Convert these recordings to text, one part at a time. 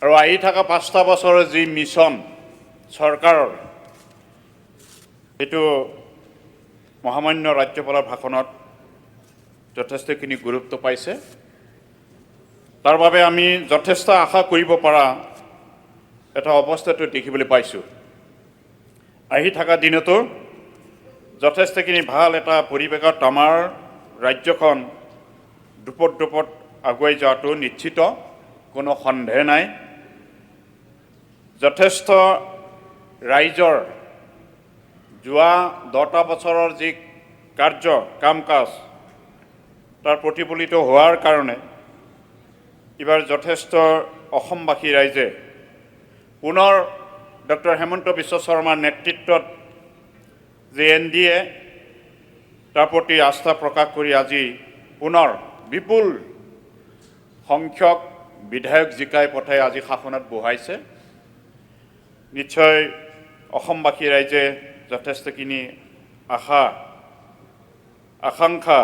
আৰু আহি থকা 5টা বছৰৰ যি মিছন চৰকাৰৰ এইটো মহামান্য ৰাজ্যপালৰ ভাষণত যথেষ্টখিনি গুৰুত্ব পাইছে তাৰ বাবে আমি যথেষ্ট আশা কৰিব পৰা এটা অৱস্থাটো দেখিবলৈ পাইছোঁ আহি থকা দিনতো যথেষ্টখিনি ভাল এটা পৰিৱেশত আমাৰ ৰাজ্যখন দুপট আগুৱাই যোৱাটো নিশ্চিত কোনো সন্দেহ নাই যথেষ্ট ৰাইজৰ যোৱা 10টা বছৰৰ যি কাৰ্য কাম কাজ তাৰ প্ৰতিফলিত হোৱাৰ কাৰণে এবাৰ যথেষ্ট অসমবাসী ৰাইজে পুনৰ ডক্টৰ হেমন্ত বিশ্ব শৰ্মাৰ নেতৃত্বত যে NDA তাৰ প্ৰতি আস্থা প্ৰকাশ কৰি আজি পুনৰ বিপুল সংখ্যক বিধায়ক জিকাই পঠাই আজি শাসনত বহাইছে নিশ্চয় অসমবাসী ৰাইজে যথেষ্টখিনি আকাংক্ষা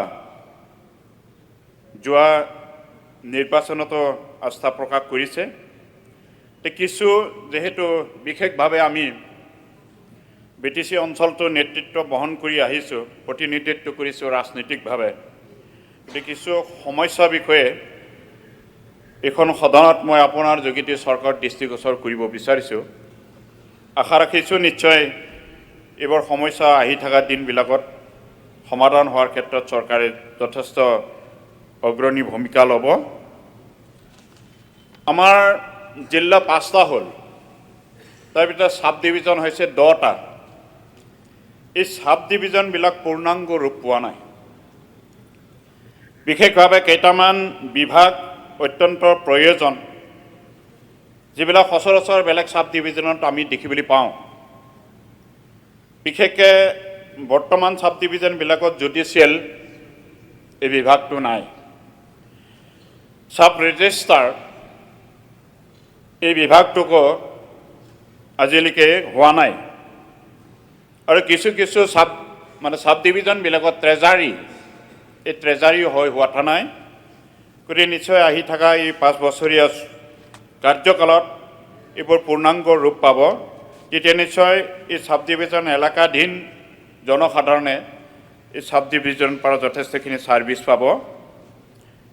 যোৱা নিৰ্বাচনতো আস্থা প্ৰকাশ কৰিছে কিছু যেহেতু বিশেষভাৱে আমি BTC অঞ্চলটো নেতৃত্ব বহন কৰি আহিছোঁ প্ৰতিনিধিত্ব কৰিছোঁ ৰাজনৈতিকভাৱে কিছু সমস্যা বিষয়ে এখন সদনত মই আপোনাৰ যোগেদি চৰকাৰ দৃষ্টিগোচৰ কৰিব বিচাৰিছোঁ আশা ৰাখিছোঁ নিশ্চয় এইবোৰ সমস্যা আহি থকা দিনবিলাকত সমাধান হোৱাৰ ক্ষেত্ৰত চৰকাৰে যথেষ্ট অগ্ৰণী ভূমিকা ল'ব আমাৰ জিলা 5টা হ'ল তাৰ ভিতৰত সাব ডিভিজন হৈছে 10টা এই সাব ডিভিজনবিলাক পূৰ্ণাংগ ৰূপ পোৱা নাই বিশেষভাৱে কেইটামান বিভাগ অত্যন্ত প্ৰয়োজন যিবিলাক সচৰাচৰ বেলেগ সাব ডিভিজনত আমি দেখিবলৈ পাওঁ বিশেষকৈ বৰ্তমান সাব ডিভিজনবিলাকত জুডিচিয়েল এই বিভাগটো নাই সাব ৰেজিষ্ট্ৰাৰ এই বিভাগটোকো আজিলৈকে হোৱা নাই আৰু কিছু সাব ডিভিজনবিলাকত ট্ৰেজাৰী এই ট্ৰেজাৰী হোৱা নাই গতিকে নিশ্চয় আহি থকা এই 5 বছৰীয়া কাৰ্যকালত এইবোৰ পূৰ্ণাংগ ৰূপ পাব তেতিয়া নিশ্চয় এই সাব ডিভিজন এলেকাধীন জনসাধাৰণে এই সাব ডিভিজনৰ পৰা যথেষ্টখিনি ছাৰ্ভিচ পাব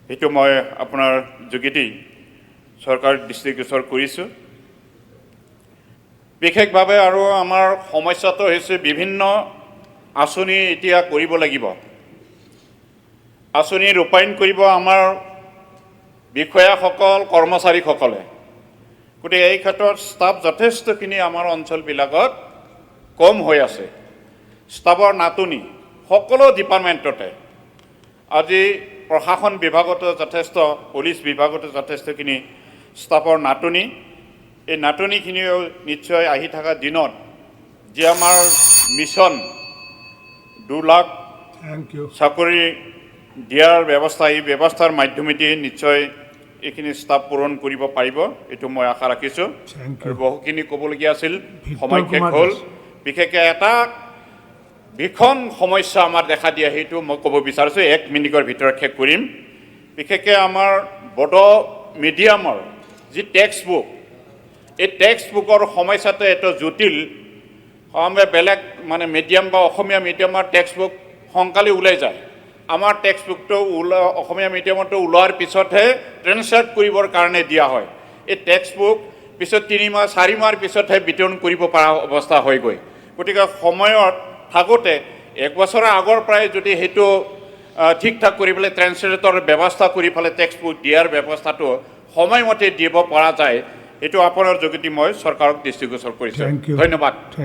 সেইটো মই আপোনাৰ যোগেদি চৰকাৰ দৃষ্টিগোচৰ কৰিছোঁ বিশেষভাৱে আৰু আমাৰ সমস্যাটো হৈছে বিভিন্ন আঁচনি এতিয়া কৰিব লাগিব আঁচনি ৰূপায়ণ কৰিব আমাৰ বিষয়াসকল কৰ্মচাৰীসকলে গতিকে এই ক্ষেত্ৰত ষ্টাফ যথেষ্টখিনি আমাৰ অঞ্চলবিলাকত কম হৈ আছে ষ্টাফৰ নাটনি সকলো ডিপাৰ্টমেণ্টতে আজি প্ৰশাসন বিভাগতো যথেষ্ট পুলিচ বিভাগতো যথেষ্টখিনি ষ্টাফৰ নাটনি এই নাটনিখিনিও নিশ্চয় আহি থকা দিনত যে আমাৰ মিছন 2 লাখ চাকৰি দিয়াৰ ব্যৱস্থা এই ব্যৱস্থাৰ মাধ্যমেদি নিশ্চয় এইখিনি ষ্টাফ পূৰণ কৰিব পাৰিব এইটো মই আশা ৰাখিছোঁ আৰু বহুখিনি ক'বলগীয়া আছিল সময় শেষ হ'ল বিশেষকৈ এটা ভীষণ সমস্যা আমাৰ দেখা দিয়া সেইটো মই ক'ব বিচাৰিছোঁ 1 মিনিটৰ ভিতৰত শেষ কৰিম বিশেষকৈ আমাৰ বড়ো মিডিয়ামৰ যি টেক্সট বুক এই টেক্সট বুকৰ সমস্যাটো এটো জটিল আমি বেলেগ মানে মিডিয়াম বা অসমীয়া মিডিয়ামৰ টেক্সট বুক সোনকালে ওলাই যায় আমাৰ টেক্সট বুকটো অসমীয়া মিডিয়ামটো ওলোৱাৰ পিছতহে ট্ৰেন্সলেট কৰিবৰ কাৰণে দিয়া হয় এই টেক্সট বুক পিছত 3 মাহ 4 মাহৰ পিছতহে বিতৰণ কৰিব পৰা অৱস্থা হৈ গৈ গতিকে সময়ত থাকোঁতে 1 বছৰৰ আগৰ পৰাই যদি সেইটো ঠিক ঠাক কৰি পেলাই ট্ৰেন্সলেটৰ ব্যৱস্থা কৰি পেলাই টেক্সট বুক দিয়াৰ ব্যৱস্থাটো সময়মতে দিব পৰা যায় এইটো আপোনাৰ যোগেদি মই চৰকাৰক দৃষ্টিগোচৰ কৰিছোঁ ধন্যবাদ